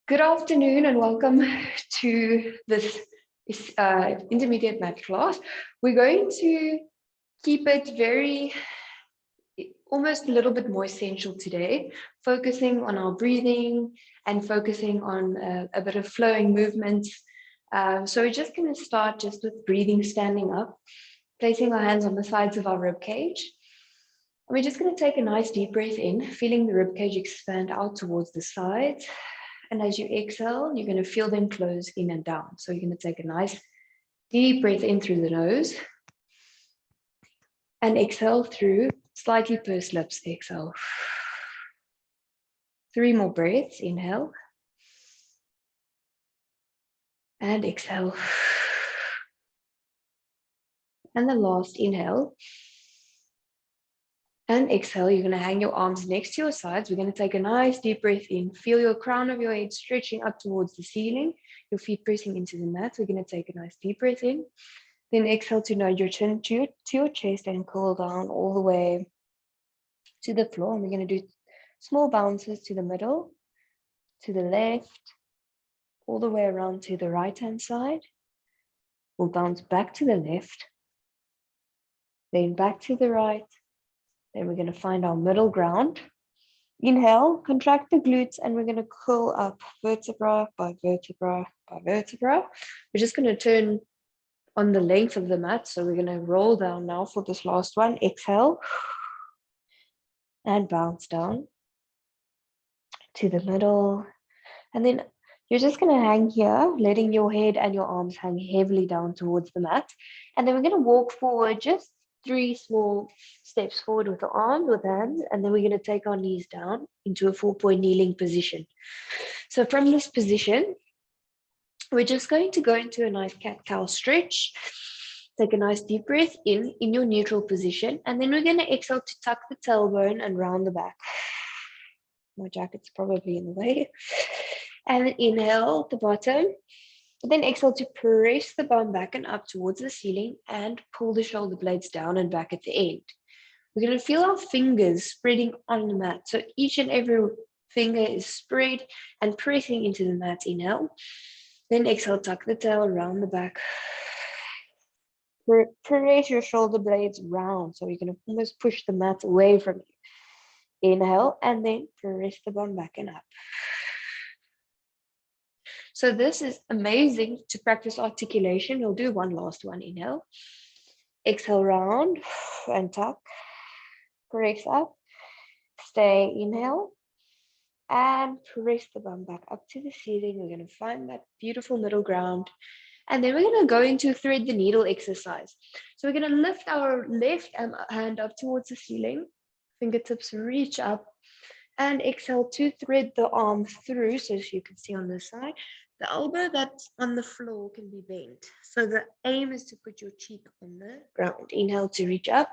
Good afternoon and welcome to this intermediate mat class. We're going to keep it almost a little bit more essential today, focusing on our breathing and focusing on a bit of flowing movements. So we're just going to start just with breathing, standing up, placing our hands on the sides of our rib cage. And we're just going to take a nice deep breath in, feeling the rib cage expand out towards the sides. And as you exhale, you're going to feel them close in and down. So you're going to take a nice deep breath in through the nose and exhale through slightly pursed lips. Exhale. 3 more breaths. Inhale and exhale. And the last inhale and exhale. You're going to hang your arms next to your sides. We're going to take a nice deep breath in. Feel your crown of your head stretching up towards the ceiling. Your feet pressing into the mat. We're going to take a nice deep breath in. Then exhale to nod your chin to your chest and cool down all the way to the floor. And we're going to do small bounces to the middle, to the left, all the way around to the right-hand side. We'll bounce back to the left, then back to the right. Then we're going to find our middle ground. Inhale, contract the glutes, and we're going to curl up vertebra by vertebra by vertebra. We're just going to turn on the length of the mat. So we're going to roll down now for this last one. Exhale and bounce down to the middle. And then you're just going to hang here, letting your head and your arms hang heavily down towards the mat. And then we're going to walk forward just 3 small steps forward with the arms, with the hands, and then we're going to take our knees down into a 4-point kneeling position. So from this position, we're just going to go into a nice cat-cow stretch. Take a nice deep breath in your neutral position, and then we're going to exhale to tuck the tailbone and round the back. My jacket's probably in the way. And then inhale at the bottom. Then exhale to press the bum back and up towards the ceiling and pull the shoulder blades down and back at the end. We're going to feel our fingers spreading on the mat. So each and every finger is spread and pressing into the mat. Inhale. Then exhale, tuck the tail, round the back. Press your shoulder blades round. So you're going to almost push the mat away from you. Inhale and then press the bum back and up. So this is amazing to practice articulation. We'll do one last one. Inhale. Exhale, round and tuck. Press up. Stay. Inhale. And press the bum back up to the ceiling. We're going to find that beautiful middle ground. And then we're going to go into thread the needle exercise. So we're going to lift our left hand up towards the ceiling. Fingertips reach up. And exhale to thread the arm through. So as you can see on this side, the elbow that's on the floor can be bent. So the aim is to put your cheek on the ground. Inhale to reach up.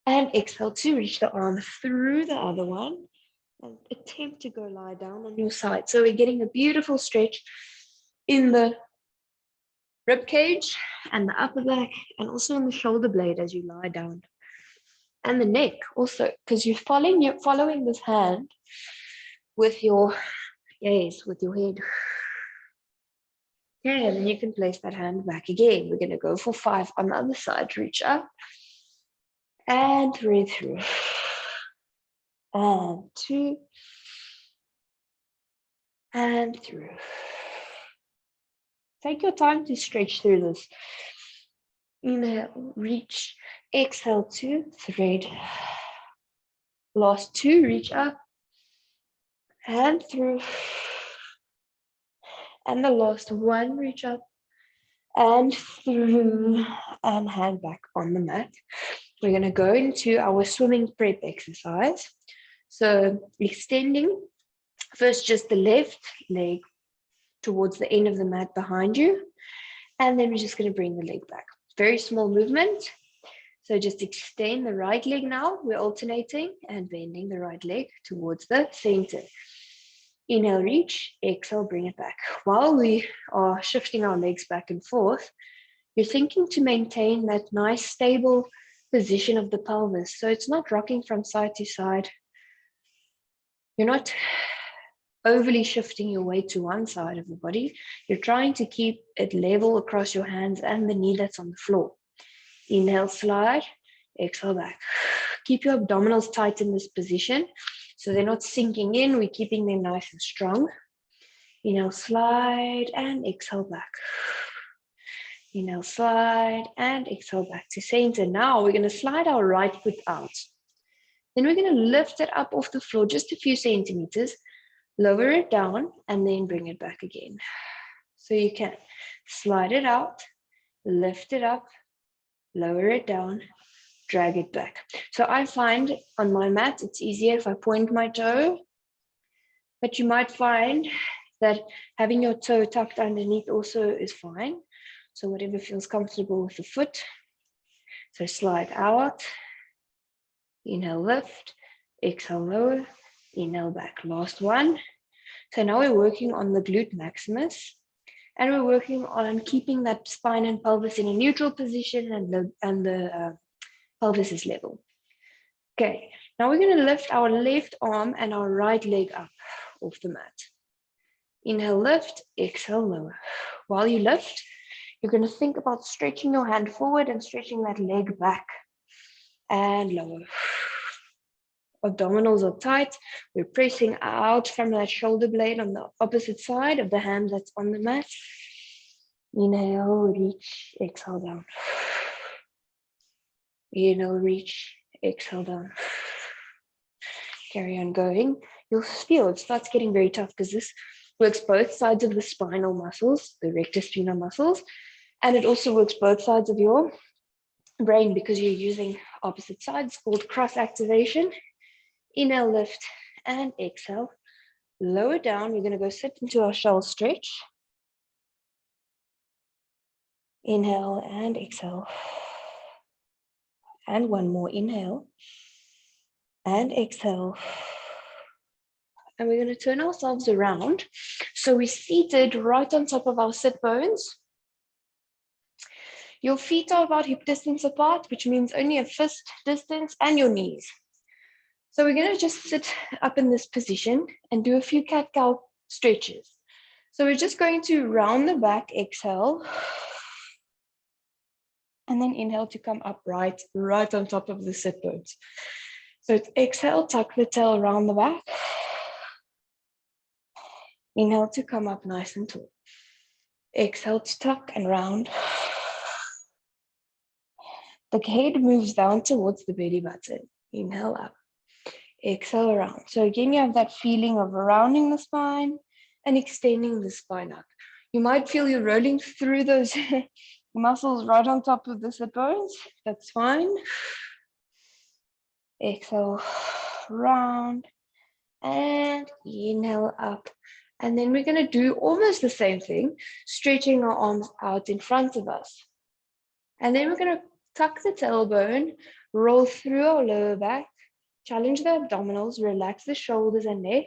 And exhale to reach the arm through the other one. And attempt to go lie down on your side. So we're getting a beautiful stretch in the rib cage and the upper back, and also in the shoulder blade as you lie down. And the neck also, because you're following this hand with your gaze, with your head. Okay, and then you can place that hand back again. We're going to go for 5 on the other side. Reach up and breathe through. And 2 and through. Take your time to stretch through this. Inhale, reach. Exhale to thread. Last 2, reach up and through. And the last 1, reach up and through, and hand back on the mat. We're going to go into our swimming prep exercise. So extending first just the left leg towards the end of the mat behind you. And then we're just going to bring the leg back. Very small movement. So just extend the right leg now. We're alternating and bending the right leg towards the center. Inhale, reach. Exhale, bring it back. While we are shifting our legs back and forth, you're thinking to maintain that nice stable position of the pelvis. So it's not rocking from side to side. You're not overly shifting your weight to one side of the body. You're trying to keep it level across your hands and the knee that's on the floor. Inhale, slide, exhale back. Keep your abdominals tight in this position so they're not sinking in. We're keeping them nice and strong. Inhale, slide, and exhale back. Inhale, slide, and exhale back to center. Now we're going to slide our right foot out. Then we're going to lift it up off the floor just a few centimeters, lower it down, and then bring it back again. So you can slide it out, lift it up, lower it down, drag it back. So I find on my mat, it's easier if I point my toe, but you might find that having your toe tucked underneath also is fine. So whatever feels comfortable with the foot. So slide out, inhale, lift, exhale, lower, inhale, back. Last one. So now we're working on the glute maximus, and we're working on keeping that spine and pelvis in a neutral position, and the pelvis is level. Okay, now we're going to lift our left arm and our right leg up off the mat. Inhale, lift, exhale, lower. While you lift, you're going to think about stretching your hand forward and stretching that leg back and lower. Abdominals are tight. We're pressing out from that shoulder blade on the opposite side of the hand that's on the mat. Inhale, reach, exhale down. Inhale, reach, exhale down. Carry on going. You'll feel it starts getting very tough because this works both sides of the spinal muscles, the rectus spinae muscles, and it also works both sides of your brain because you're using opposite sides, called cross activation. Inhale, lift, and exhale. Lower down. We're going to go sit into our shell stretch. Inhale and exhale. And one more. Inhale and exhale. And we're going to turn ourselves around. So we're seated right on top of our sit bones. Your feet are about hip distance apart, which means only a fist distance, and your knees. So we're going to just sit up in this position and do a few cat-cow stretches. So we're just going to round the back, exhale, and then inhale to come up right on top of the sit bones. So it's exhale, tuck the tail around the back. Inhale to come up nice and tall. Exhale to tuck and round. The head moves down towards the belly button. Inhale up. Exhale around. So again, you have that feeling of rounding the spine and extending the spine up. You might feel you're rolling through those muscles right on top of the sit bones. That's fine. Exhale, round, and inhale up. And then we're going to do almost the same thing, stretching our arms out in front of us. And then we're going to tuck the tailbone, roll through our lower back, challenge the abdominals, relax the shoulders and neck.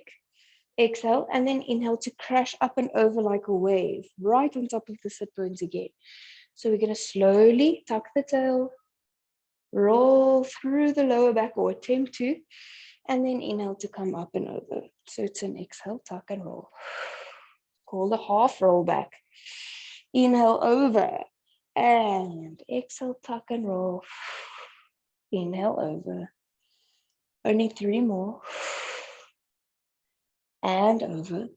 Exhale, and then inhale to crash up and over like a wave, right on top of the sit bones again. So we're going to slowly tuck the tail, roll through the lower back, or attempt to, and then inhale to come up and over. So it's an exhale, tuck and roll. Called a half roll back. Inhale over and exhale, tuck and roll. Inhale over. Only 3 more. And over.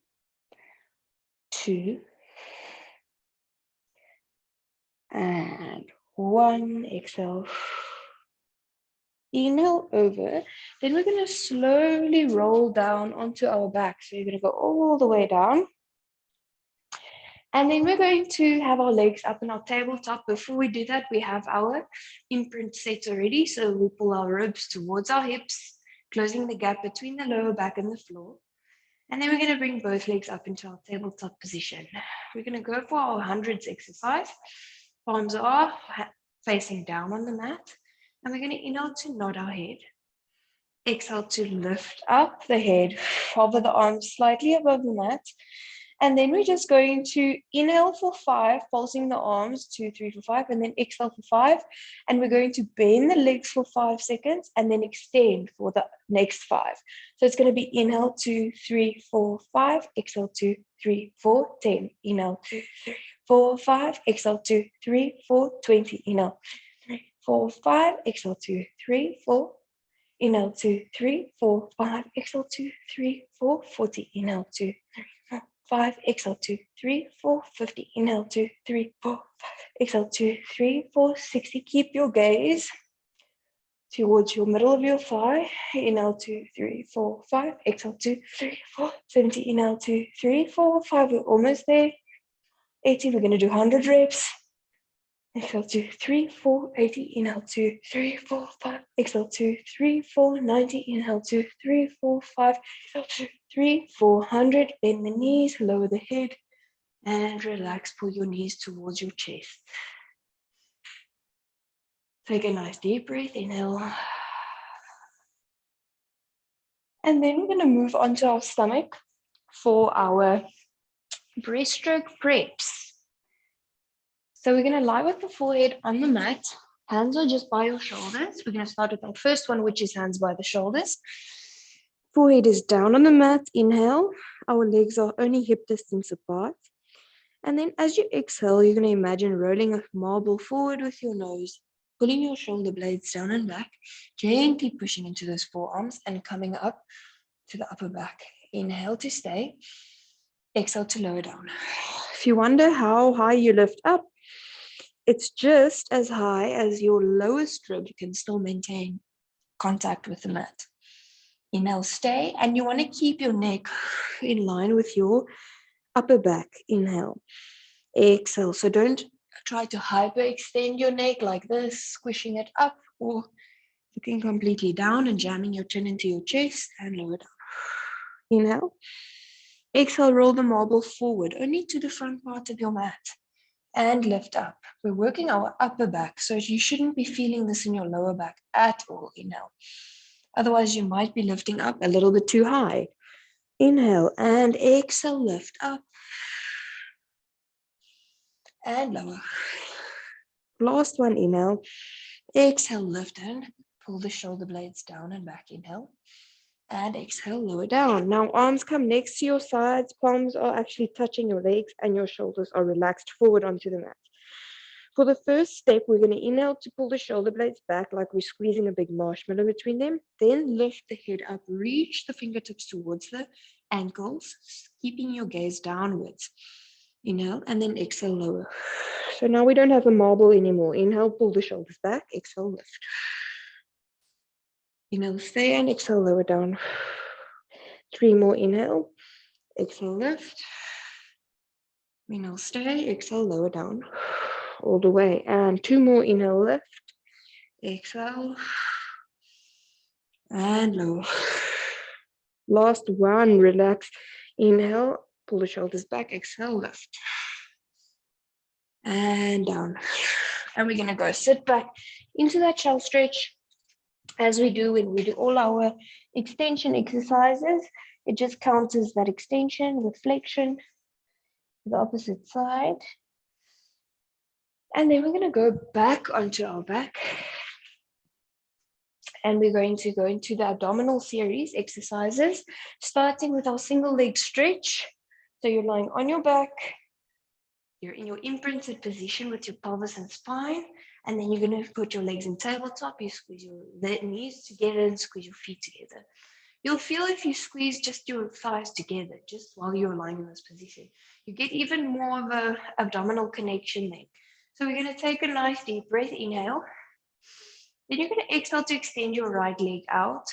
2. And 1. Exhale. Inhale over. Then we're going to slowly roll down onto our back. So you're going to go all the way down. And then we're going to have our legs up in our tabletop. Before we do that, we have our imprint set already. So we pull our ribs towards our hips, closing the gap between the lower back and the floor. And then we're going to bring both legs up into our tabletop position. We're going to go for our hundreds exercise. Palms are facing down on the mat. And we're going to inhale to nod our head. Exhale to lift up the head, hover the arms slightly above the mat. And then we're just going to inhale for 5, pulsing the arms, 2, 3, 4, 5, and then exhale for 5. And we're going to bend the legs for 5 seconds and then extend for the next 5. So it's going to be inhale 2, 3, 4, 5, exhale 2, 3, 4, 10. Inhale 2, 3, 4, 5, exhale 2, 3, 4, 20. Inhale 3, 4, 5, exhale 2, 3, 4. Inhale 2, 3, 4, 5, exhale 2, 3, 4, 40. Inhale 2, 3, 4, 5, exhale 2, 3, 4, 50. Inhale 2, 3, 4, 5, exhale 2, 3, 4, 60. Keep your gaze towards your middle of your thigh. Inhale 2, 3, 4, 5, exhale 2, 3, 4, 70. Inhale 2, 3, 4, 5. We're almost there. 80. We're going to do 100 reps. Exhale 2, 3, 4, 80. Inhale 2, 3, 4, 5. Exhale 2, 3, 4, 90. Inhale 2, 3, 4, 5. Exhale 2, 3, 400. Bend the knees, lower the head, and relax. Pull your knees towards your chest. Take a nice deep breath. Inhale. And then we're going to move on to our stomach for our breaststroke preps. So we're going to lie with the forehead on the mat. Hands are just by your shoulders. We're going to start with our first one, which is hands by the shoulders. Forehead is down on the mat. Inhale. Our legs are only hip distance apart. And then as you exhale, you're going to imagine rolling a marble forward with your nose, pulling your shoulder blades down and back, gently pushing into those forearms and coming up to the upper back. Inhale to stay. Exhale to lower down. If you wonder how high you lift up, it's just as high as your lowest rib can still maintain contact with the mat. Inhale, stay, and you want to keep your neck in line with your upper back. Inhale, exhale. So don't try to hyperextend your neck like this, squishing it up, or looking completely down and jamming your chin into your chest and lower down. Inhale, exhale, roll the marble forward, only to the front part of your mat. And lift up. We're working our upper back, so you shouldn't be feeling this in your lower back at all. Inhale. Otherwise, you might be lifting up a little bit too high. Inhale and exhale, lift up and lower. Last one, inhale. Exhale, lift and pull the shoulder blades down and back. Inhale and exhale, lower down. Now arms come next to your sides, palms are actually touching your legs, and your shoulders are relaxed forward onto the mat. For the first step, we're going to inhale to pull the shoulder blades back like we're squeezing a big marshmallow between them. Then lift the head up, reach the fingertips towards the ankles, keeping your gaze downwards. Inhale and then exhale, lower. So now we don't have a marble anymore. Inhale, pull the shoulders back, exhale, lift. Inhale, stay, and exhale, lower down. 3 more, inhale, exhale, lift. Inhale, stay, exhale, lower down. All the way. And 2 more, inhale, lift, exhale, and lower. Last one, relax. Inhale, pull the shoulders back, exhale, lift. And down. And we're going to go sit back into that shell stretch. As we do when we do all our extension exercises, it just counts as that extension with flexion to the opposite side. And then we're going to go back onto our back. And we're going to go into the abdominal series exercises, starting with our single leg stretch. So you're lying on your back. You're in your imprinted position with your pelvis and spine. And then you're going to put your legs in tabletop. You squeeze your knees together and squeeze your feet together. You'll feel if you squeeze just your thighs together, just while you're lying in this position, you get even more of an abdominal connection then. So we're going to take a nice deep breath, inhale. Then you're going to exhale to extend your right leg out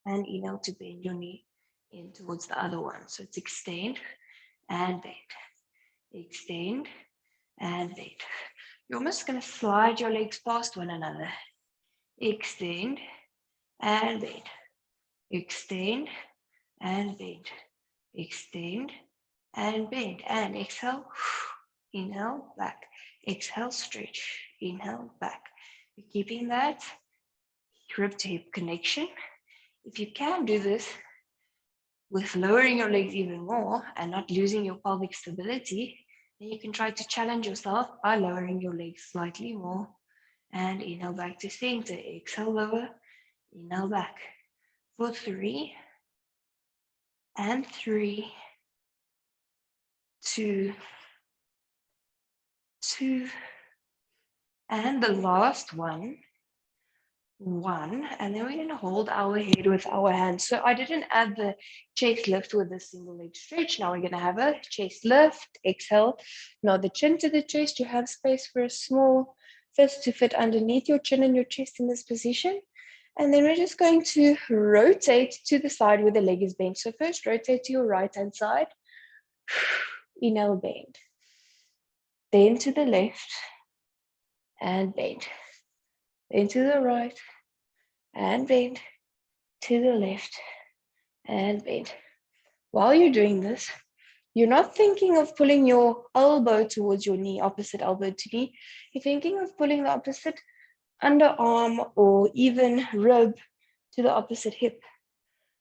and inhale to bend your knee in towards the other one. So it's extend and bend, extend and bend. You're almost going to slide your legs past one another. Extend and bend, extend and bend, extend and bend, and exhale, inhale, back, exhale, stretch, inhale, back. You're keeping that rib to hip connection. If you can do this with lowering your legs even more and not losing your pelvic stability, then you can try to challenge yourself by lowering your legs slightly more. And inhale back to center. Exhale lower. Inhale back. For 3, and 3, 2, 2, and the last one, 1, and then we're going to hold our head with our hands. So I didn't add the chest lift with the single leg stretch. Now we're going to have a chest lift. Exhale. Now the chin to the chest. You have space for a small fist to fit underneath your chin and your chest in this position. And then we're just going to rotate to the side where the leg is bent. So first rotate to your right hand side. Inhale, bend. Then to the left and bend. Then to the right and bend. To the left and bend. While you're doing this, you're not thinking of pulling your elbow towards your knee, opposite elbow to knee. You're thinking of pulling the opposite underarm or even rib to the opposite hip.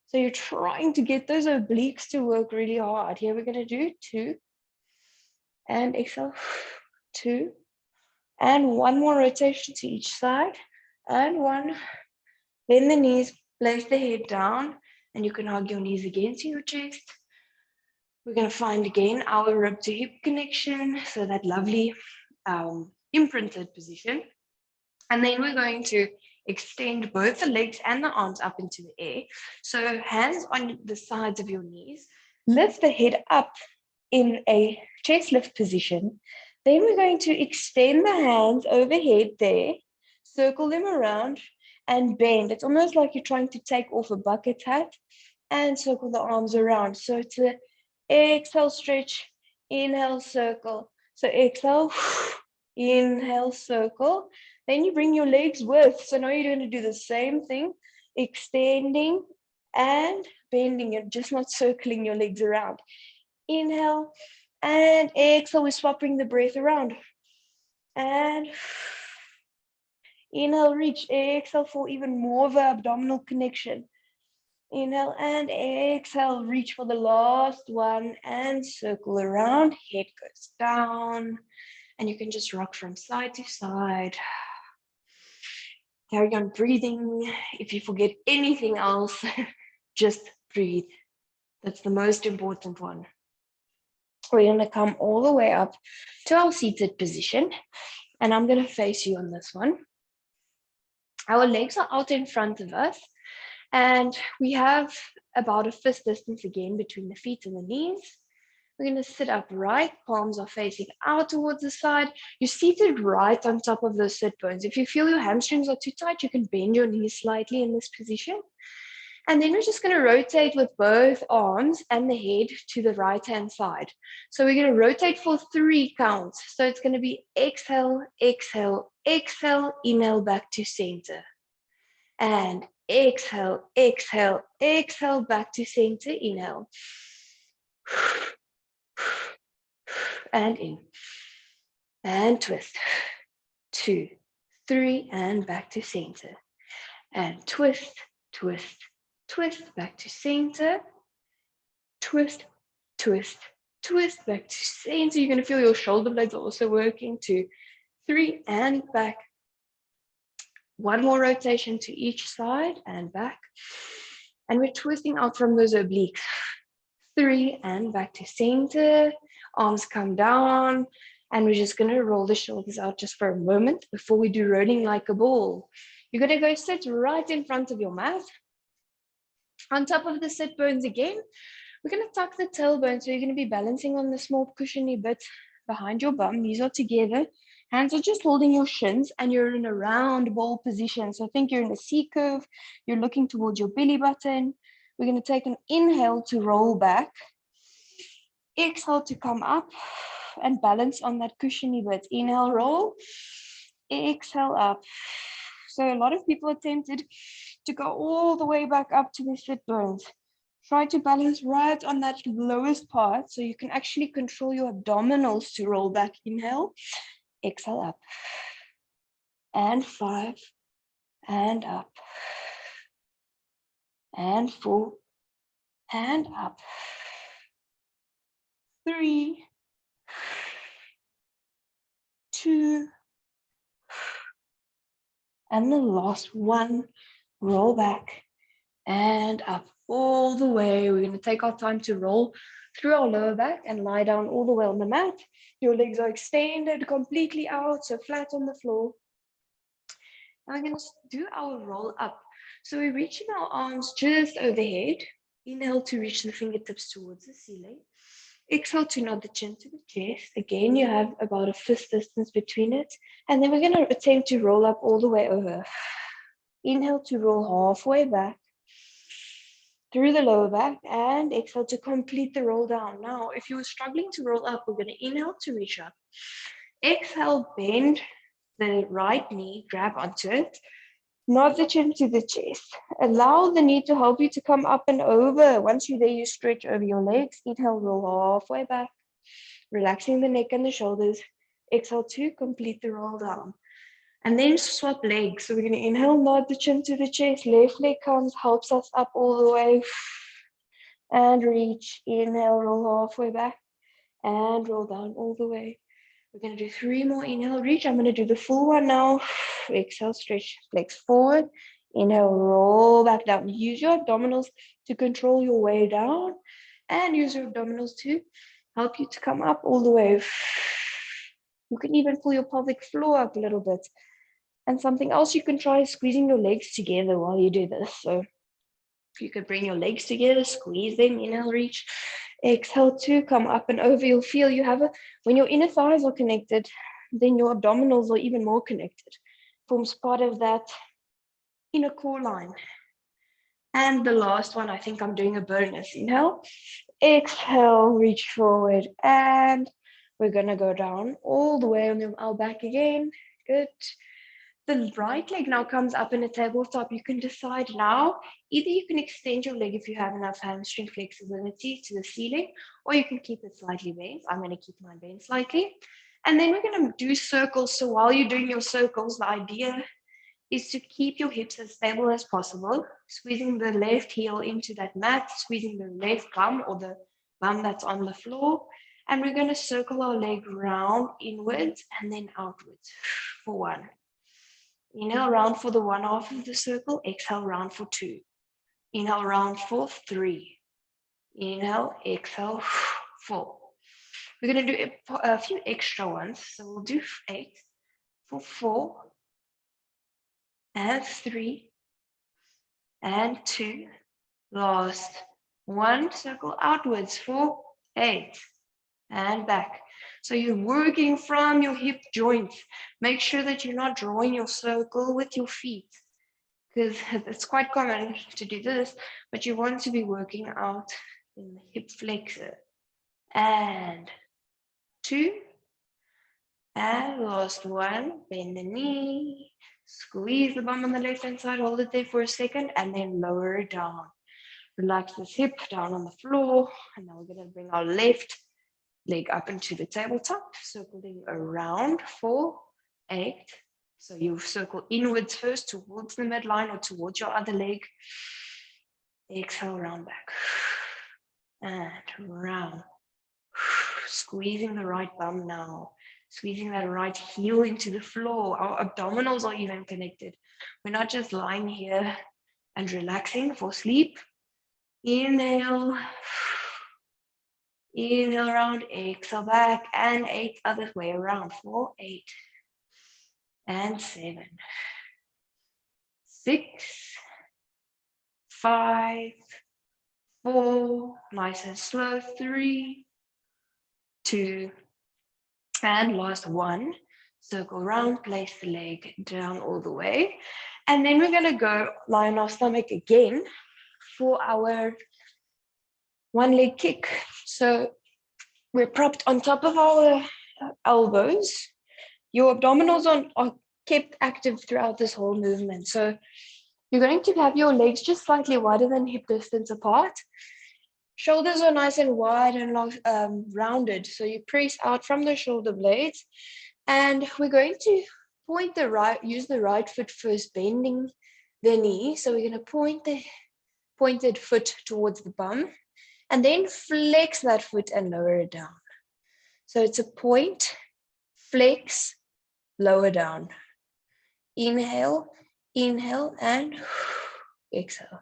So you're trying to get those obliques to work really hard. Here we're going to do 2 and exhale, 2 and 1 more rotation to each side and 1. Bend the knees, place the head down, and you can hug your knees again to your chest. We're going to find again our rib to hip connection, so that lovely imprinted position. And then we're going to extend both the legs and the arms up into the air. So hands on the sides of your knees, lift the head up in a chest lift position. Then we're going to extend the hands overhead there, circle them around and bend. It's almost like you're trying to take off a bucket hat and circle the arms around. So it's a exhale, stretch, inhale, circle. So exhale, inhale, circle. Then you bring your legs width. So now you're going to do the same thing, extending and bending. You're just not circling your legs around. Inhale and exhale. We're swapping the breath around. And inhale, reach. Exhale for even more of an abdominal connection. Inhale and exhale, reach for the last one and circle around. Head goes down and you can just rock from side to side. Carry on breathing. If you forget anything else, just breathe. That's the most important one. We're going to come all the way up to our seated position, and I'm going to face you on this one. Our legs are out in front of us, and we have about a fist distance again between the feet and the knees. We're going to sit upright, palms are facing out towards the side. You're seated right on top of those sit bones. If you feel your hamstrings are too tight, you can bend your knees slightly in this position. And then we're just going to rotate with both arms and the head to the right-hand side. So we're going to rotate for 3 counts. So it's going to be exhale, exhale, exhale, inhale back to center. And exhale, exhale, exhale, back to center, inhale. And in. And twist. 2, 3, and back to center. And twist, twist, twist, back to center. Twist, twist, twist, back to center. You're going to feel your shoulder blades are also working. 2, 3, and back. 1 more rotation to each side and back. And we're twisting out from those obliques. 3, and back to center. Arms come down. And we're just going to roll the shoulders out just for a moment before we do rolling like a ball. You're going to go sit right in front of your mat. On top of the sit bones again, we're going to tuck the tailbone. So you're going to be balancing on the small cushiony bit behind your bum. Knees are together. Hands are just holding your shins and you're in a round ball position. So I think you're in a C curve. You're looking towards your belly button. We're going to take an inhale to roll back. Exhale to come up and balance on that cushiony bit. Inhale, roll. Exhale, up. So a lot of people are tempted to go all the way back up to the sit bones. Try to balance right on that lowest part so you can actually control your abdominals to roll back. Inhale, exhale, up. And 5, and up. And 4, and up. 3, 2, and the last one. Roll back and up all the way. We're going to take our time to roll through our lower back and lie down all the way on the mat. Your legs are extended completely out, so flat on the floor. Now we're going to do our roll up. So we're reaching our arms just overhead. Inhale to reach the fingertips towards the ceiling. Exhale to nod the chin to the chest. Again, you have about a fist distance between it. And then we're going to attempt to roll up all the way over. Inhale to roll halfway back through the lower back, and exhale to complete the roll down. Now, if you were struggling to roll up, we're going to inhale to reach up. Exhale, bend the right knee, grab onto it. Nod the chin to the chest. Allow the knee to help you to come up and over. Once you're there, you stretch over your legs. Inhale, roll halfway back, relaxing the neck and the shoulders. Exhale to complete the roll down. And then swap legs. So we're going to inhale, nod the chin to the chest. Left leg comes, helps us up all the way. And reach. Inhale, roll halfway back. And roll down all the way. We're going to do 3 more. Inhale, reach. I'm going to do the full one now. Exhale, stretch legs forward. Inhale, roll back down. Use your abdominals to control your way down. And use your abdominals to help you to come up all the way. You can even pull your pelvic floor up a little bit. And something else you can try is squeezing your legs together while you do this. So if you could bring your legs together, squeeze them, inhale, reach. Exhale to come up and over. You'll feel you have when your inner thighs are connected, then your abdominals are even more connected. Forms part of that inner core line. And the last one, I think I'm doing a bonus. Inhale, exhale, reach forward. And we're going to go down all the way on our back again. Good. The right leg now comes up in a tabletop. You can decide now, either you can extend your leg if you have enough hamstring flexibility to the ceiling, or you can keep it slightly bent. I'm going to keep mine bent slightly. And then we're going to do circles. So while you're doing your circles, the idea is to keep your hips as stable as possible, squeezing the left heel into that mat, squeezing the left bum or the bum that's on the floor. And we're going to circle our leg round inwards and then outwards for 1. Inhale, round for the 1 half of the circle. Exhale, round for 2. Inhale, round for 3. Inhale, exhale, 4. We're going to do a few extra ones. So we'll do 8 for 4 and 3 and 2. Last 1, circle outwards for 8 and back. So you're working from your hip joint. Make sure that you're not drawing your circle with your feet, because it's quite common to do this, but you want to be working out in the hip flexor. And 2. And last 1, bend the knee, squeeze the bum on the left-hand side, hold it there for a second, and then lower it down. Relax this hip down on the floor, and now we're going to bring our left leg up into the tabletop, circling around for 8. So you circle inwards first towards the midline or towards your other leg. Exhale, round back. And round. Squeezing the right bum now. Squeezing that right heel into the floor. Our abdominals are even connected. We're not just lying here and relaxing for sleep. Inhale. Inhale around, exhale back, and 8 other way around for 8 and 7, 6, 5, 4, nice and slow, 3, 2, and last 1. Circle around, place the leg down all the way, and then we're going to go lie on our stomach again for our 1 leg kick. So we're propped on top of our elbows. Your abdominals are kept active throughout this whole movement. So you're going to have your legs just slightly wider than hip distance apart. Shoulders are nice and wide and long, rounded. So you press out from the shoulder blades. And we're going to use the right foot first, bending the knee. So we're going to point the pointed foot towards the bum. and then flex that foot and lower it down. So it's a point, flex, lower down. Inhale, inhale, and exhale.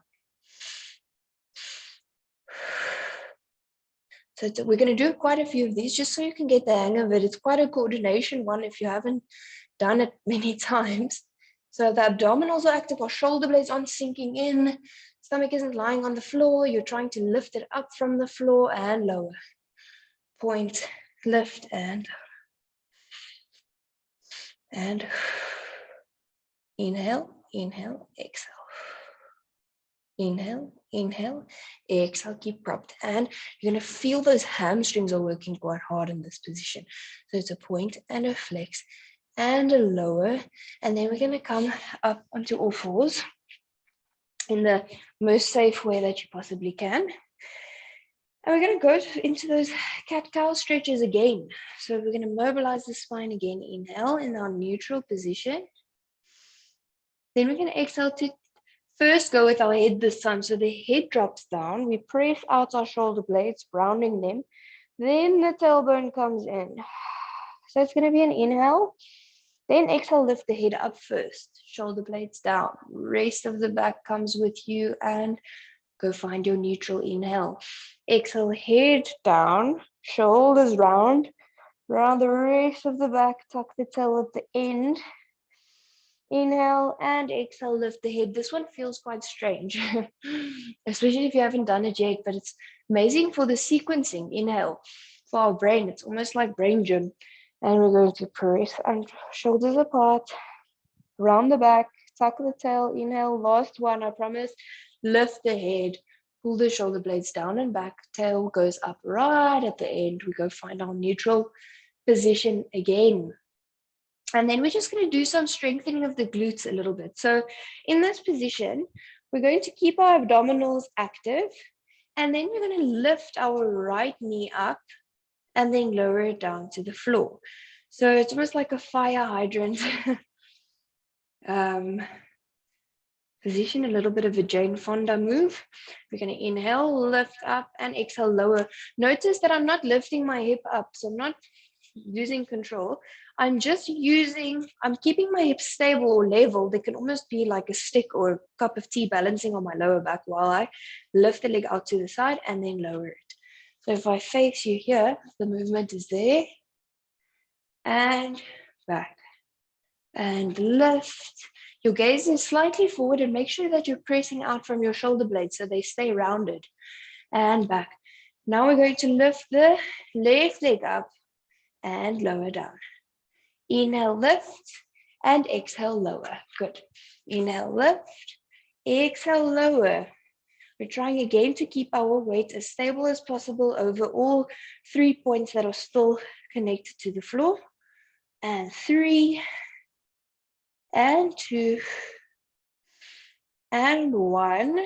So we're going to do quite a few of these just so you can get the hang of it. It's quite a coordination one if you haven't done it many times. So the abdominals are active, our shoulder blades aren't sinking in, stomach isn't lying on the floor, you're trying to lift it up from the floor and lower. Point, lift, and inhale, inhale, exhale. Inhale, inhale, exhale, keep propped. And you're going to feel those hamstrings are working quite hard in this position. So it's a point and a flex and a lower. And then we're going to come up onto all fours in the most safe way that you possibly can. And we're going to go into those cat-cow stretches again. So we're going to mobilize the spine again. Inhale in our neutral position. Then we're going to exhale to first go with our head this time. So the head drops down. We press out our shoulder blades, rounding them. Then the tailbone comes in. So it's going to be an inhale. Then exhale, lift the head up first. Shoulder blades down. Rest of the back comes with you and go find your neutral. Inhale. Exhale, head down. Shoulders round. Round the rest of the back. Tuck the tail at the end. Inhale and exhale, lift the head. This one feels quite strange, especially if you haven't done it yet, but it's amazing for the sequencing. Inhale for our brain. It's almost like brain gym. And we're going to press and shoulders apart, round the back, tuck the tail. Inhale, last one, I promise. Lift the head, pull the shoulder blades down and back. Tail goes up right at the end. We go find our neutral position again. And then we're just going to do some strengthening of the glutes a little bit. So in this position, we're going to keep our abdominals active, and then we're going to lift our right knee up and then lower it down to the floor. So it's almost like a fire hydrant position, a little bit of a Jane Fonda move. We're going to inhale, lift up, and exhale, lower. Notice that I'm not lifting my hip up, so I'm not losing control. I'm keeping my hips stable or level. They can almost be like a stick or a cup of tea balancing on my lower back while I lift the leg out to the side and then lower it. So if I face you here, the movement is there and back and lift. Your gaze is slightly forward and make sure that you're pressing out from your shoulder blades so they stay rounded and back. Now we're going to lift the left leg up and lower down. Inhale, lift, and exhale, lower. Good. Inhale, lift, exhale, lower. We're trying again to keep our weight as stable as possible over all 3 points that are still connected to the floor. And 3, and 2, and 1.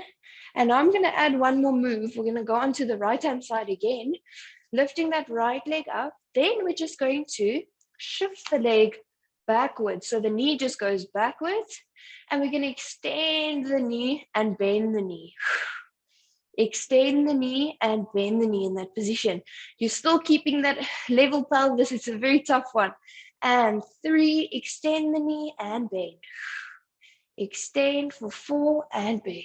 And I'm going to add one more move. We're going to go onto the right-hand side again, lifting that right leg up. Then we're just going to shift the leg backwards. So the knee just goes backwards, and we're going to extend the knee and bend the knee. Extend the knee and bend the knee in that position. You're still keeping that level pelvis. It's a very tough one. And 3, extend the knee and bend. Extend for 4 and bend.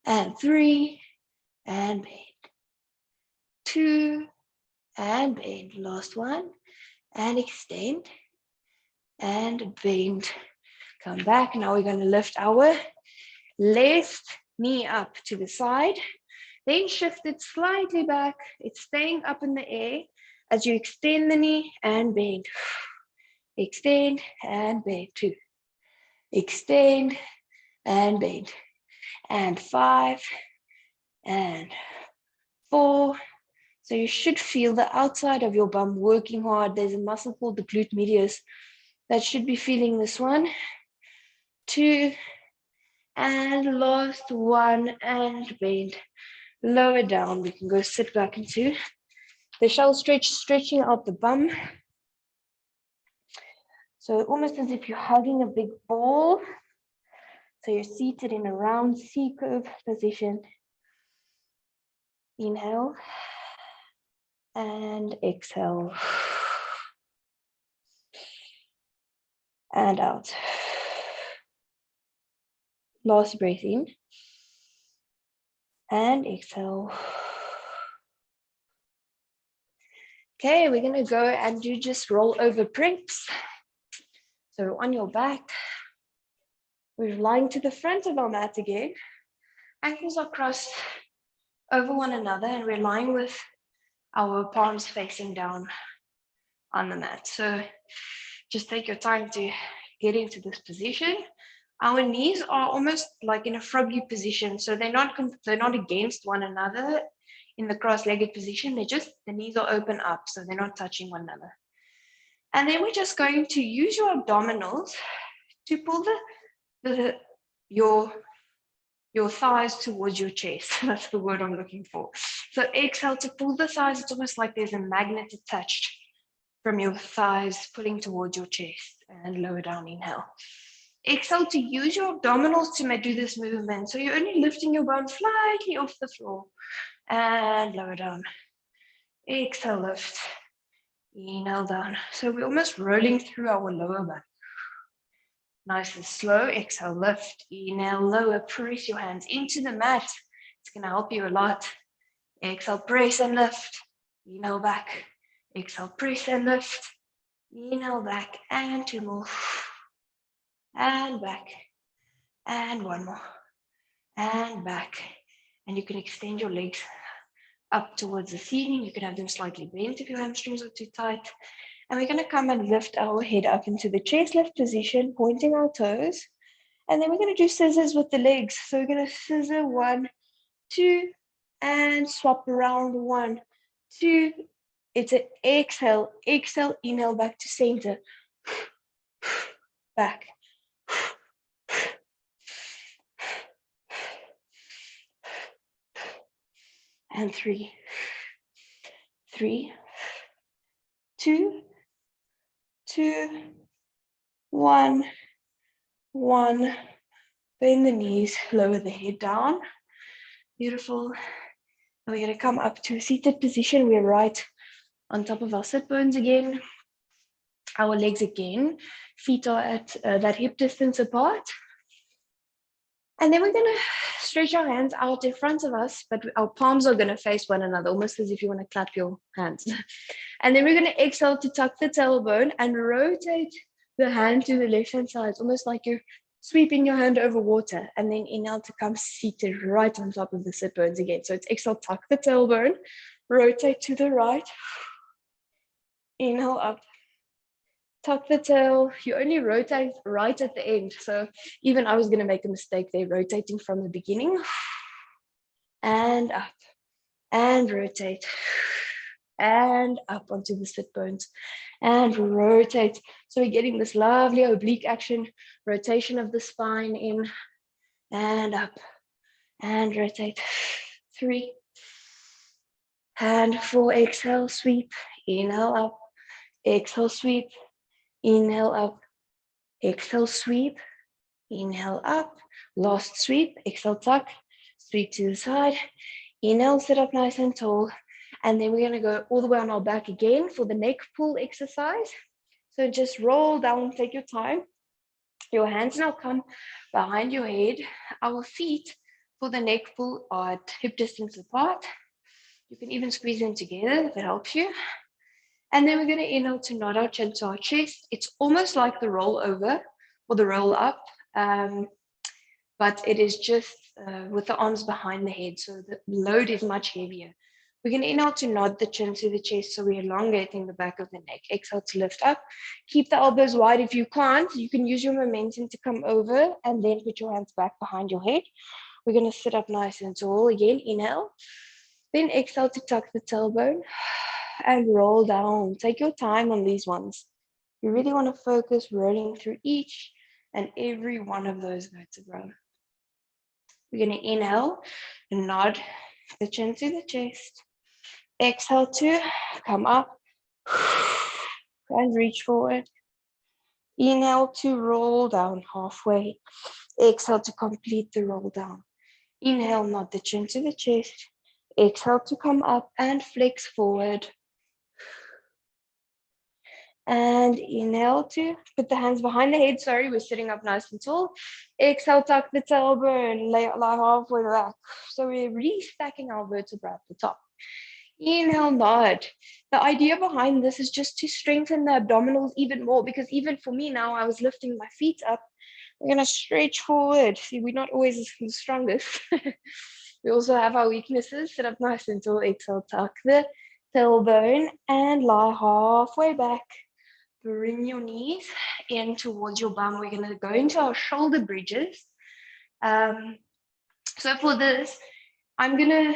And 3 and bend. 2 and bend. Last one. And extend and bend. Come back. Now we're going to lift our left knee up to the side. Then shift it slightly back. It's staying up in the air as you extend the knee and bend. Extend and bend. 2. Extend and bend. And 5 and 4. So you should feel the outside of your bum working hard. There's a muscle called the glute medius that should be feeling this one. 2 and last one and bend. Lower down. We can go sit back into the shell stretch, stretching out the bum. So almost as if you're hugging a big ball. So you're seated in a round C-curve position. Inhale and exhale. And out. Last breath in. And exhale. Okay, we're going to go and do just roll over preps. So on your back, we're lying to the front of our mat again. Ankles are crossed over one another, and we're lying with our palms facing down on the mat. So just take your time to get into this position. Our knees are almost like in a froggy position, so they're not against one another in the cross-legged position. The knees are open up, so they're not touching one another. And then we're just going to use your abdominals to pull your thighs towards your chest. That's the word I'm looking for. So exhale to pull the thighs. It's almost like there's a magnet attached from your thighs pulling towards your chest, and lower down. Inhale. Exhale to use your abdominals to do this movement. So you're only lifting your bum slightly off the floor, and lower down. Exhale, lift. Inhale down. So we're almost rolling through our lower back. Nice and slow. Exhale, lift. Inhale, lower. Press your hands into the mat. It's going to help you a lot. Exhale, press and lift. Inhale, back. Exhale, press and lift. Inhale, back. And two more. And back. And one more. And back. And you can extend your legs up towards the ceiling. You can have them slightly bent if your hamstrings are too tight. And we're going to come and lift our head up into the chest lift position, pointing our toes. And then we're going to do scissors with the legs. So we're going to scissor 1, 2, and swap around 1, 2. It's an exhale, exhale, inhale back to center. Back. And 3, 3, 2, 2, 1, 1. Bend the knees, lower the head down. Beautiful. And we're going to come up to a seated position. We're right on top of our sit bones again. Our legs again. Feet are at that hip distance apart. And then we're going to stretch our hands out in front of us, but our palms are going to face one another, almost as if you want to clap your hands. And then we're going to exhale to tuck the tailbone and rotate the hand to the left-hand side, almost like you're sweeping your hand over water. And then inhale to come seated right on top of the sit bones again. So it's exhale, tuck the tailbone, rotate to the right, inhale up. Tuck the tail. You only rotate right at the end. So even I was going to make a mistake there, rotating from the beginning. And up. And rotate. And up onto the sit bones. And rotate. So we're getting this lovely oblique action. Rotation of the spine in. And up. And rotate. 3. And 4. Exhale, sweep. Inhale up. Exhale, sweep. Inhale up, exhale, sweep, inhale up, last sweep, exhale, tuck, sweep to the side, inhale, sit up nice and tall, and then we're going to go all the way on our back again for the neck pull exercise. So just roll down, take your time. Your hands now come behind your head. Our feet for the neck pull are at hip distance apart. You can even squeeze them together if it helps you. And then we're going to inhale to nod our chin to our chest. It's almost like the roll over or the roll up, but it is just with the arms behind the head. So the load is much heavier. We're going to inhale to nod the chin to the chest. So we're elongating the back of the neck. Exhale to lift up. Keep the elbows wide. If you can't, you can use your momentum to come over and then put your hands back behind your head. We're going to sit up nice and tall. Again, inhale. Then exhale to tuck the tailbone. And roll down. Take your time on these ones. You really want to focus rolling through each and every one of those vertebrae. We're going to inhale and nod the chin to the chest. Exhale to come up and reach forward. Inhale to roll down halfway. Exhale to complete the roll down. Inhale, nod the chin to the chest. Exhale to come up and flex forward. And inhale to put the hands behind the head. Sorry, we're sitting up nice and tall. Exhale, tuck the tailbone, lie halfway back. So we're restacking our vertebra at the top. Inhale, nod. The idea behind this is just to strengthen the abdominals even more, because even for me now, I was lifting my feet up. We're going to stretch forward. See, we're not always the strongest. We also have our weaknesses. Sit up nice and tall. Exhale, tuck the tailbone and lie halfway back. Bring your knees in towards your bum. We're going to go into our shoulder bridges. So for this, I'm going to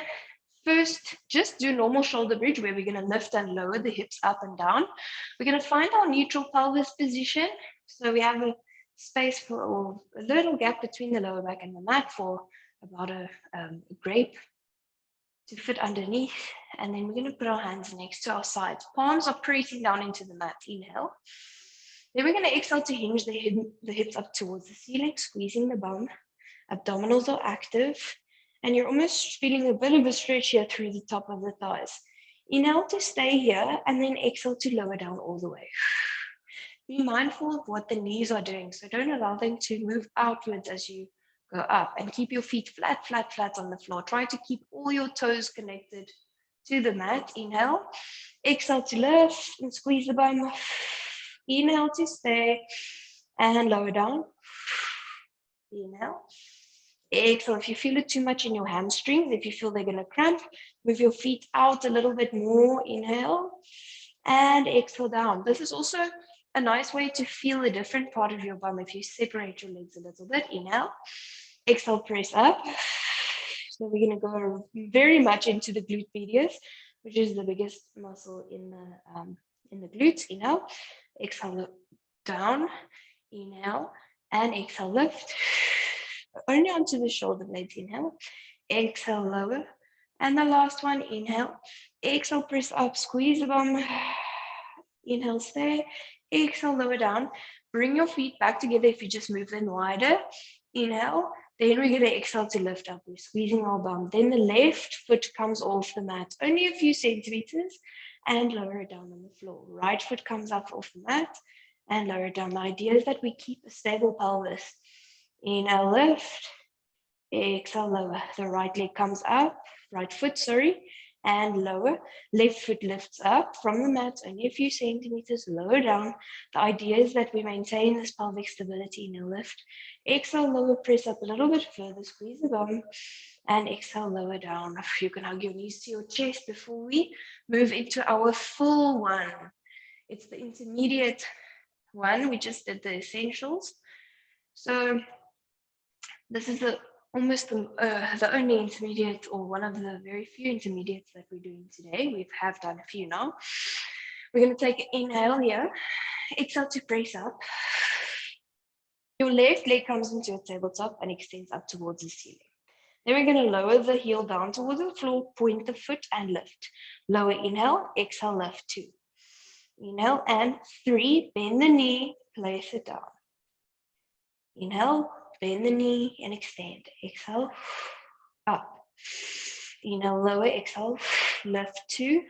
first just do normal shoulder bridge, where we're going to lift and lower the hips up and down. We're going to find our neutral pelvis position. So we have a space for, or a little gap between the lower back and the mat for about a grape to fit underneath. And then we're going to put our hands next to our sides. Palms are pressing down into the mat. Inhale. Then we're going to exhale to hinge the hips up towards the ceiling, squeezing the bum. Abdominals are active. And you're almost feeling a bit of a stretch here through the top of the thighs. Inhale to stay here, and then exhale to lower down all the way. Be mindful of what the knees are doing. So don't allow them to move outwards as you go up, and keep your feet flat on the floor. Try to keep all your toes connected to the mat. Inhale, exhale to lift and squeeze the bum. Inhale to stay and lower down. Inhale. Exhale. If you feel it too much in your hamstrings, if you feel they're going to cramp, move your feet out a little bit more. Inhale and exhale down. This is also a nice way to feel a different part of your bum if you separate your legs a little bit. Inhale, exhale, press up. So we're going to go very much into the glute medius, which is the biggest muscle in the glutes. Inhale, exhale, down. Inhale and exhale, lift. Only onto the shoulder blades. Inhale, exhale, lower. And the last one, inhale, exhale, press up, squeeze the bum. Inhale, stay. Exhale, lower down. Bring your feet back together if you just move them wider. Inhale. Then we're going to exhale to lift up. We're squeezing our bum. Then the left foot comes off the mat, only a few centimeters, and lower it down on the floor. Right foot comes up off the mat and lower it down. The idea is that we keep a stable pelvis. Inhale, lift. Exhale, lower. The right leg comes up, right foot, and lower. Left foot lifts up from the mat, only a few centimeters, lower down. The idea is that we maintain this pelvic stability. Inhale, lift. Exhale, lower, press up a little bit further, squeeze the bum, and exhale, lower down. You can hug your knees to your chest before we move into our full one. It's the intermediate one. We just did the essentials. So this is almost the only intermediate, or one of the very few intermediates that we're doing today. We have done a few now. We're going to take an inhale here. Exhale to press up. Your left leg comes into a tabletop and extends up towards the ceiling. Then we're going to lower the heel down towards the floor, point the foot and lift. Lower, inhale, exhale, lift, 2. Inhale and 3, bend the knee, place it down. Inhale, bend the knee and extend. Exhale, up. Inhale, lower, exhale, lift, 2.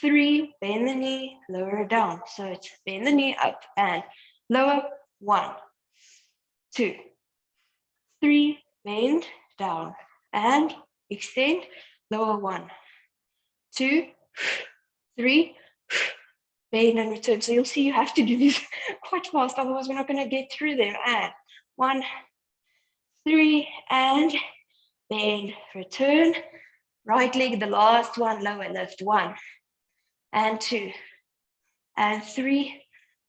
3, bend the knee, lower down. So it's bend the knee up and lower, 1, 2, 3, bend down and extend, lower, 1, 2, 3, bend and return. So you'll see you have to do this quite fast, otherwise we're not going to get through them. And 1, 3, and bend, return. Right leg, the last one, lower, lift, 1 and 2 and 3,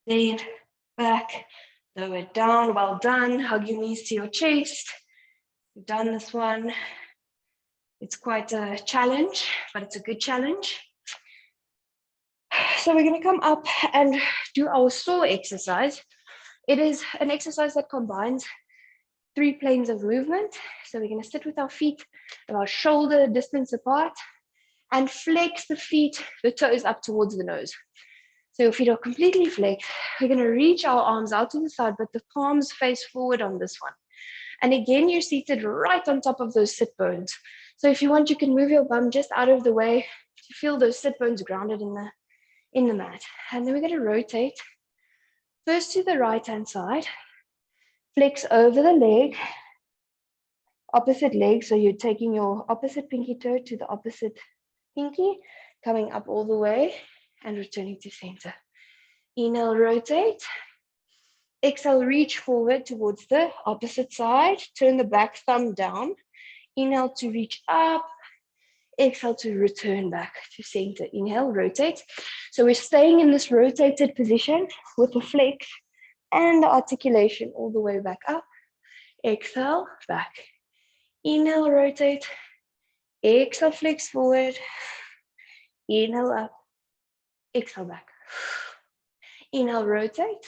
bend, back, lower, down. Well done. Hug your knees to your chest. You've done this one. It's quite a challenge, but it's a good challenge. So we're going to come up and do our saw exercise. It is an exercise that combines 3 planes of movement. So we're going to sit with our feet about shoulder distance apart and flex the feet, the toes up towards the nose. So your feet are completely flexed. We're going to reach our arms out to the side, but the palms face forward on this one. And again, you're seated right on top of those sit bones. So if you want, you can move your bum just out of the way to feel those sit bones grounded in the mat. And then we're going to rotate first to the right hand side, flex over the leg, opposite leg. So you're taking your opposite pinky toe to the opposite pinky, coming up all the way and returning to center. Inhale, rotate. Exhale, reach forward towards the opposite side. Turn the back thumb down. Inhale to reach up. Exhale to return back to center. Inhale, rotate. So we're staying in this rotated position with the flex and the articulation all the way back up. Exhale, back. Inhale, rotate. Exhale, flex forward. Inhale, up. Exhale, back. Inhale, rotate.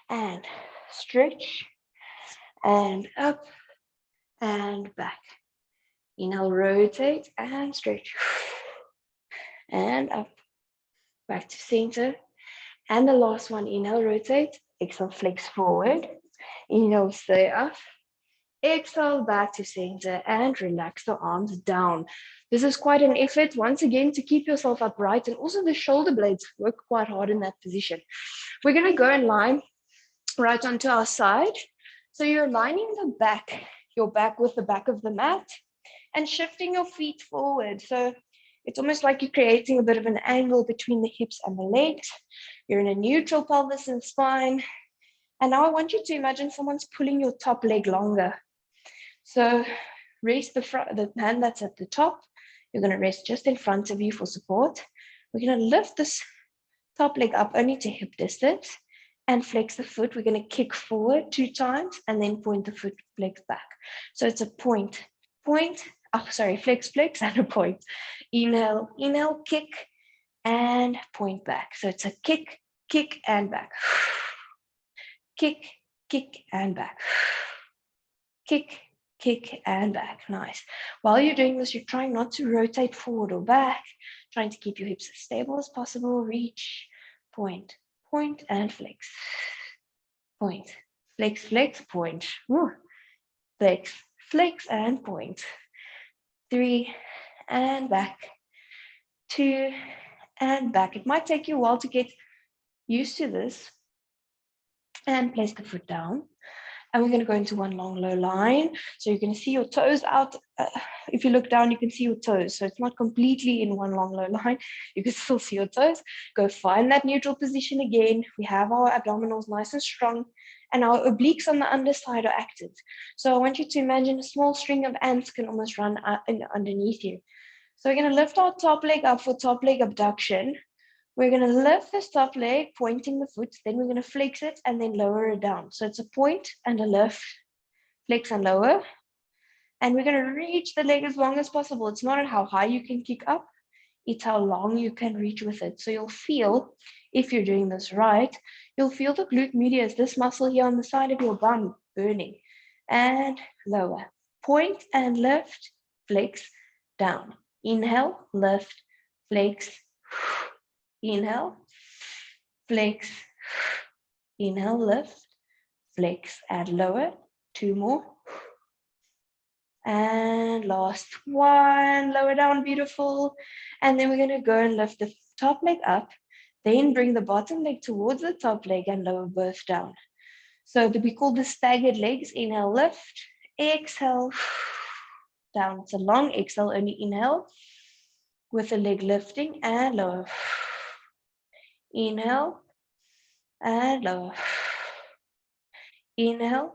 And stretch. And up. And back. Inhale, rotate and stretch. And up. Back to center. And the last one, inhale, rotate. Exhale, flex forward. Inhale, stay up. Exhale, back to center and relax the arms down. This is quite an effort, once again, to keep yourself upright, and also the shoulder blades work quite hard in that position. We're going to go and lie right onto our side. So you're lining the back, your back with the back of the mat, and shifting your feet forward. So it's almost like you're creating a bit of an angle between the hips and the legs. You're in a neutral pelvis and spine. And now I want you to imagine someone's pulling your top leg longer. So rest the hand that's at the top. You're going to rest just in front of you for support. We're going to lift this top leg up only to hip distance and flex the foot. We're going to kick forward 2 times and then point the foot, flex back. So it's a point, flex, and a point. Inhale, kick, and point back. So it's a kick, and back. Kick, and back. Kick, and back. Nice. While you're doing this, you're trying not to rotate forward or back, trying to keep your hips as stable as possible. Reach, point, and flex. Point, flex, point. Woo. Flex, and point. 3, and back. 2, and back. It might take you a while to get used to this. And place the foot down. And we're going to go into one long, low line. So you're going to see your toes out. If you look down, you can see your toes. So it's not completely in one long, low line. You can still see your toes. Go find that neutral position again. We have our abdominals nice and strong. And our obliques on the underside are active. So I want you to imagine a small string of ants can almost run underneath you. So we're going to lift our top leg up for top leg abduction. We're going to lift this top leg, pointing the foot. Then we're going to flex it and then lower it down. So it's a point and a lift, flex and lower. And we're going to reach the leg as long as possible. It's not how high you can kick up. It's how long you can reach with it. So you'll feel, if you're doing this right, you'll feel the glute medius, this muscle here on the side of your bum, burning. And lower. Point and lift, flex, down. Inhale, lift, flex. Inhale, flex, inhale, lift, flex, and lower. 2 more. And last one, lower down, beautiful. And then we're going to go and lift the top leg up, then bring the bottom leg towards the top leg and lower both down. So we call this staggered legs. Inhale, lift, exhale, down. It's a long exhale, only inhale with the leg lifting and lower. Inhale and lower. Inhale.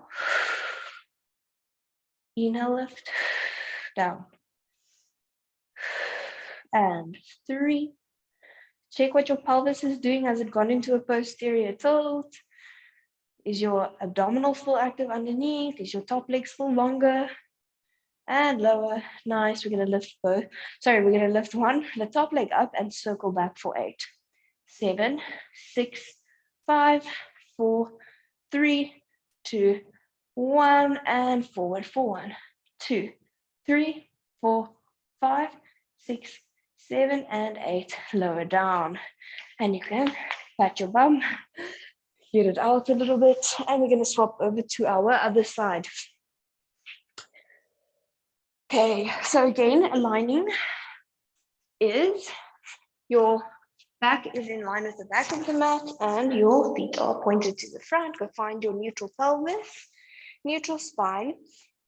Inhale, lift, down. And 3. Check what your pelvis is doing. Has it gone into a posterior tilt? Is your abdominal still active underneath? Is your top leg still longer? And lower. Nice. We're going to lift both. Sorry, we're going to lift one, the top leg up and circle back for 8. 7, 6, 5, 4, 3, 2, 1, and forward for 1, 2, 3, 4, 5, 6, 7, and 8. Lower down. And you can pat your bum, get it out a little bit, and we're going to swap over to our other side. Okay, so again, aligning is your back is in line with the back of the mat and your feet are pointed to the front. Go find your neutral pelvis, neutral spine,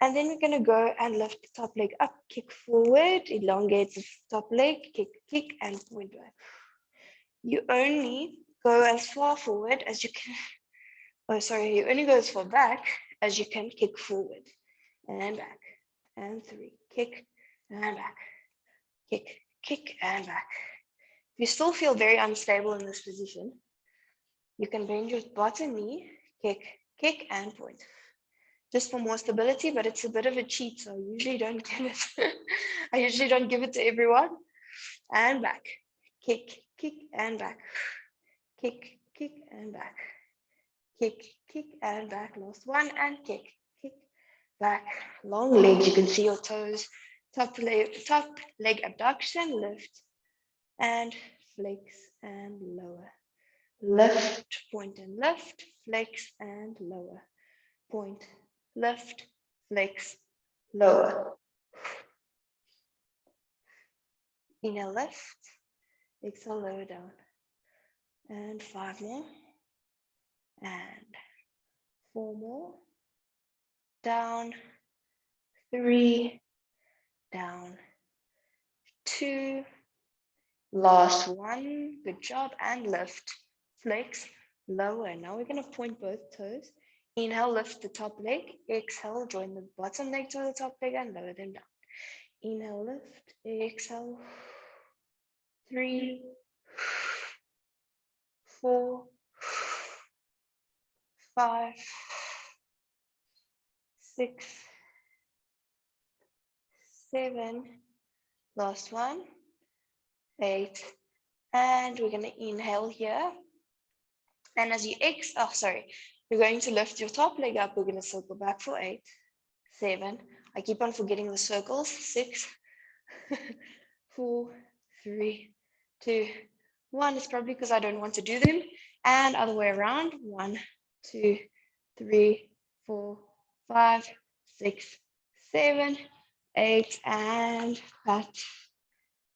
and then we're going to go and lift the top leg up, kick forward, elongate the top leg, kick, and point back. You only go as far forward as you can. Oh, sorry, you only go as far back as you can kick forward and back and 3, kick and back, kick and back. If you still feel very unstable in this position, you can bend your bottom knee, kick and point. Just for more stability, but it's a bit of a cheat, so I usually don't give it. I usually don't give it to everyone. And back, kick and back, kick and back, kick and back. Last one and kick back. Long legs. You can see your toes. Top leg abduction, lift and flex and lower. Lift, point and lift, flex and lower. Point, lift, flex, lower. Inhale, lift, exhale, lower down. And 5 more. And 4 more. Down, 3, down, 2. Last one. Good job. And lift, flex, lower. Now we're going to point both toes. Inhale, lift the top leg. Exhale, join the bottom leg to the top leg and lower them down. Inhale, lift, exhale. 3, 4, 5, 6, 7. Last one. 8. And we're going to inhale here. And as you you're going to lift your top leg up. We're going to circle back for 8, 7. I keep on forgetting the circles. 6, 4, 3, 2, 1. It's probably because I don't want to do them. And other way around. 1, 2, 3, 4, 5, 6, 7, 8. And pat.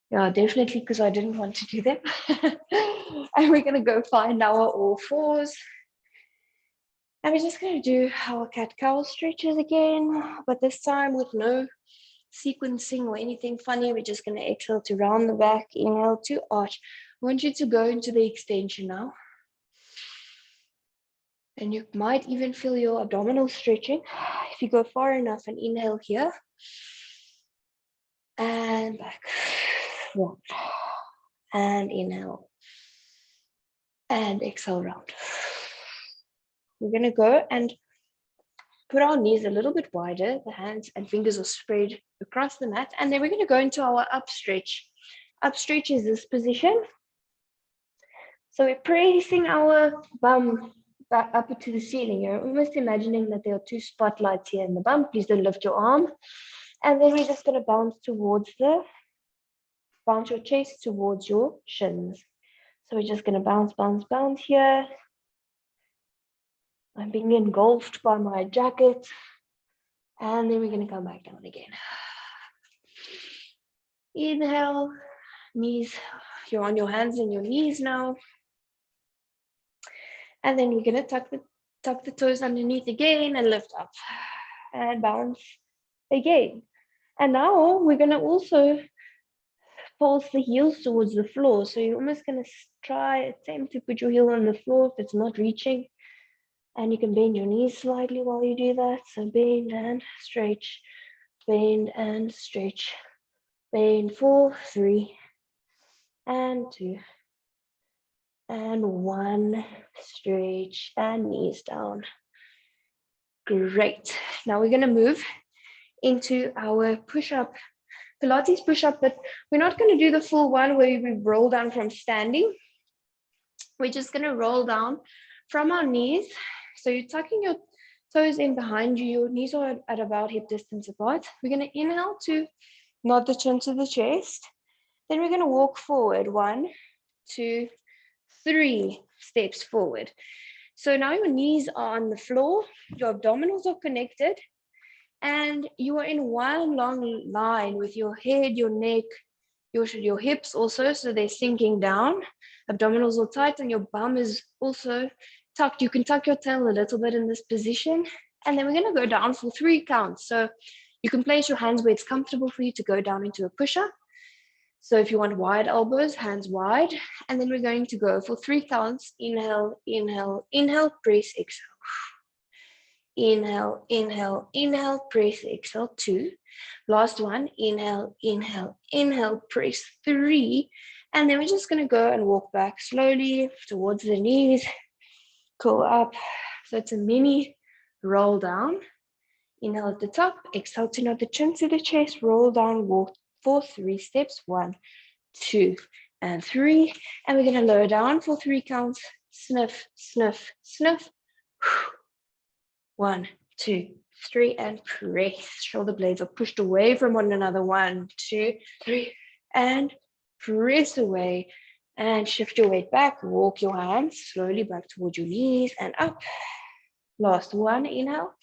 Yeah, definitely because I didn't want to do them. And we're going to go find our all fours. And we're just going to do our cat-cow stretches again, but this time with no sequencing or anything funny. We're just going to exhale to round the back, inhale to arch. I want you to go into the extension now. And you might even feel your abdominal stretching. If you go far enough and inhale here. And back. 1. And inhale. And exhale round. We're going to go and put our knees a little bit wider. The hands and fingers are spread across the mat. And then we're going to go into our up stretch. Up stretch is this position. So we're pressing our bum back up to the ceiling. You're almost imagining that there are 2 spotlights here in the bum. Please don't lift your arm. And then we're just going to bounce your chest towards your shins. So we're just going to bounce here. I'm being engulfed by my jacket. And then we're going to come back down again. Inhale, knees. You're on your hands and your knees now. And then we're going to tuck the toes underneath again and lift up. And bounce again. And now we're going to also pulse the heels towards the floor. So you're almost going to attempt to put your heel on the floor if it's not reaching. And you can bend your knees slightly while you do that. So bend and stretch, bend and stretch, bend 4, 3, and 2, and 1, stretch, and knees down. Great. Now we're going to move into our push-up, Pilates push-up, but we're not going to do the full one where we roll down from standing. We're just going to roll down from our knees. So you're tucking your toes in behind you. Your knees are at about hip distance apart. We're going to inhale to nod the chin to the chest. Then we're going to walk forward 1, 2, 3 steps forward. So now your knees are on the floor. Your abdominals are connected. And you are in one long line with your head, your neck, your hips also, so they're sinking down. Abdominals are tight and your bum is also tucked. You can tuck your tail a little bit in this position. And then we're going to go down for 3 counts. So you can place your hands where it's comfortable for you to go down into a push-up. So if you want wide elbows, hands wide. And then we're going to go for 3 counts. Inhale, inhale, inhale, press, exhale. Inhale, inhale, inhale, press, exhale, 2. Last one, inhale, inhale, inhale, press, 3. And then we're just going to go and walk back slowly towards the knees, curl up. So it's a mini roll down. Inhale at the top, exhale to nod the chin to the chest, roll down, walk for 3 steps, 1, 2, and 3. And we're going to lower down for 3 counts, sniff, sniff, sniff. 1, 2, 3, and press. Shoulder blades are pushed away from one another. 1, 2, 3, and press away. And shift your weight back. Walk your hands slowly back towards your knees and up. Last one, inhale.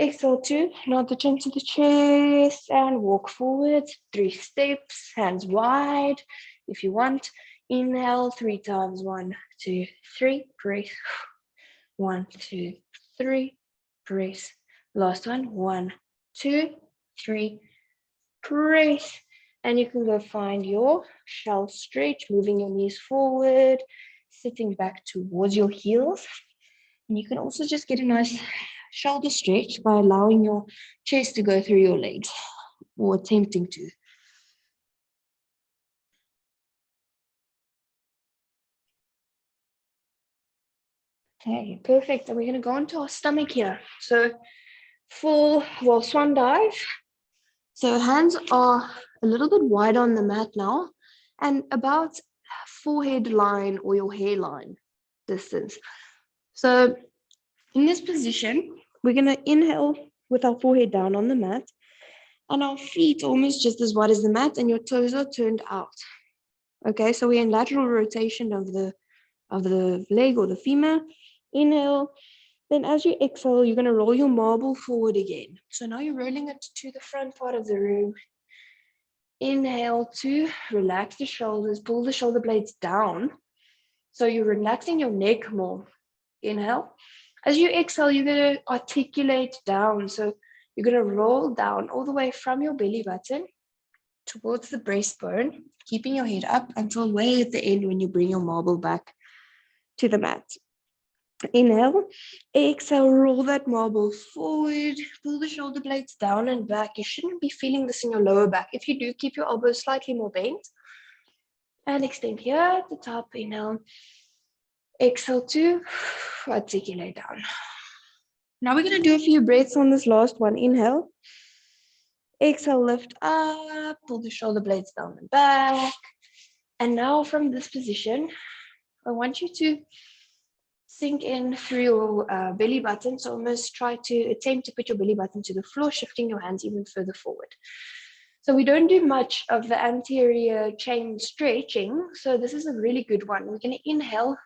Exhale, 2, nod the chin to the chest and walk forward. 3 steps, hands wide if you want. Inhale 3 times. 1, 2, 3, press. 1, 2, 3, press. Last one, 1, 2, 3, press. And you can go find your shell stretch, moving your knees forward, sitting back towards your heels. And you can also just get a nice shoulder stretch by allowing your chest to go through your legs, or attempting to. Okay, perfect. And we're going to go into our stomach here. So full, well, swan dive. So hands are a little bit wide on the mat now and about forehead line or your hairline distance. So in this position, we're going to inhale with our forehead down on the mat and our feet almost just as wide as the mat and your toes are turned out. Okay, so we're in lateral rotation of the leg or the femur. Inhale. Then as you exhale, you're going to roll your marble forward again. So now you're rolling it to the front part of the room. Inhale to relax the shoulders, pull the shoulder blades down. So you're relaxing your neck more. Inhale. As you exhale, you're going to articulate down. So you're going to roll down all the way from your belly button towards the breastbone, keeping your head up until way at the end when you bring your marble back to the mat. Inhale, exhale, roll that marble forward, pull the shoulder blades down and back. You shouldn't be feeling this in your lower back. If you do, keep your elbows slightly more bent. And extend here at the top. Inhale, exhale to articulate down. Now we're going to do a few breaths on this last one. Inhale, exhale, lift up, pull the shoulder blades down and back. And now from this position, I want you to sink in through your belly button. So almost try to attempt to put your belly button to the floor, shifting your hands even further forward. So we don't do much of the anterior chain stretching. So this is a really good one. We're going to inhale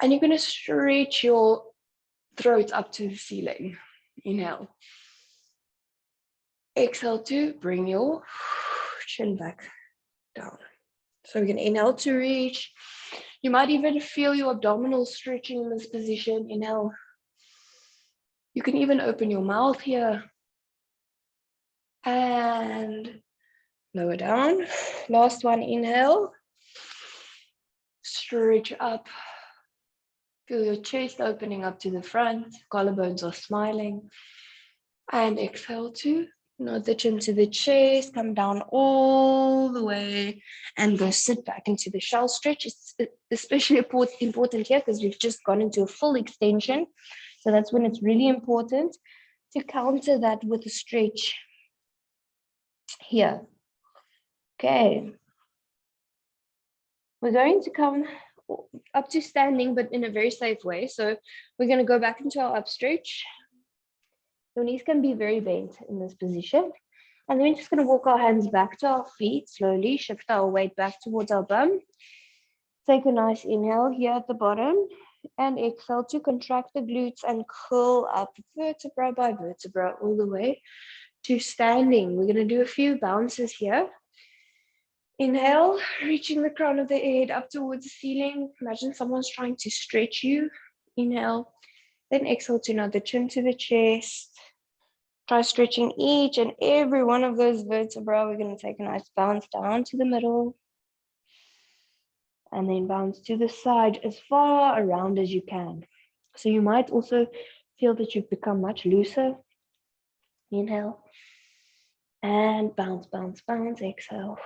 and you're going to stretch your throat up to the ceiling. Inhale. Exhale to bring your chin back down. So we're going to inhale to reach. You might even feel your abdominals stretching in this position. Inhale. You can even open your mouth here. And lower down. Last one, inhale. Stretch up. Feel your chest opening up to the front. Collarbones are smiling. And exhale to nod the chin to the chest. Come down all the way and go sit back into the shell stretch. It's especially important here because we've just gone into a full extension. So that's when it's really important to counter that with a stretch here. Okay. We're going to come up to standing, but in a very safe way. So we're going to go back into our up stretch. Your knees can be very bent in this position. And then we're just going to walk our hands back to our feet, slowly shift our weight back towards our bum. Take a nice inhale here at the bottom. and exhale to contract the glutes and curl up vertebra by vertebra all the way to standing. We're going to do a few bounces here. Inhale, reaching the crown of the head up towards the ceiling. Imagine someone's trying to stretch you. Inhale, then exhale to nod the chin to the chest. Try stretching each and every one of those vertebrae. We're going to take a nice bounce down to the middle. And then bounce to the side as far around as you can. So you might also feel that you've become much looser. Inhale. And bounce, bounce, bounce. Exhale.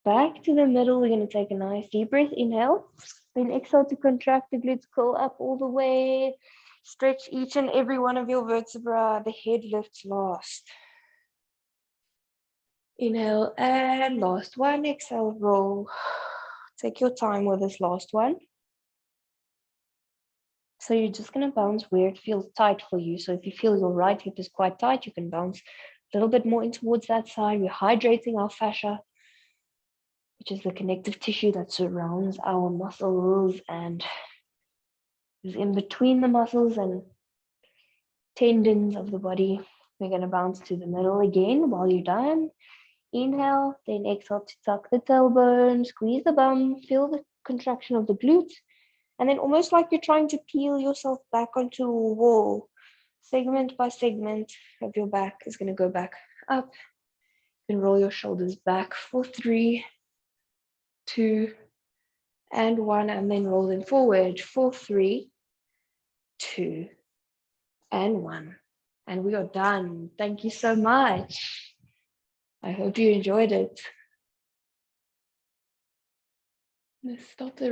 Back to the middle. We're going to take a nice deep breath. Inhale. Then exhale to contract the glutes. Curl up all the way. Stretch each and every one of your vertebrae. The head lifts last. Inhale and last one. Exhale, roll. Take your time with this last one. So you're just going to bounce where it feels tight for you. So if you feel your right hip is quite tight, you can bounce a little bit more in towards that side. We're hydrating our fascia, which is the connective tissue that surrounds our muscles and is in between the muscles and tendons of the body. We're going to bounce to the middle again while you're done. Inhale, then exhale to tuck the tailbone, squeeze the bum, feel the contraction of the glutes. And then almost like you're trying to peel yourself back onto a wall, segment by segment of your back is going to go back up. You can roll your shoulders back for 3, 2, and 1, and then roll them forward for 3, 2, and 1. And we are done. Thank you so much. I hope you enjoyed it. Let's stop the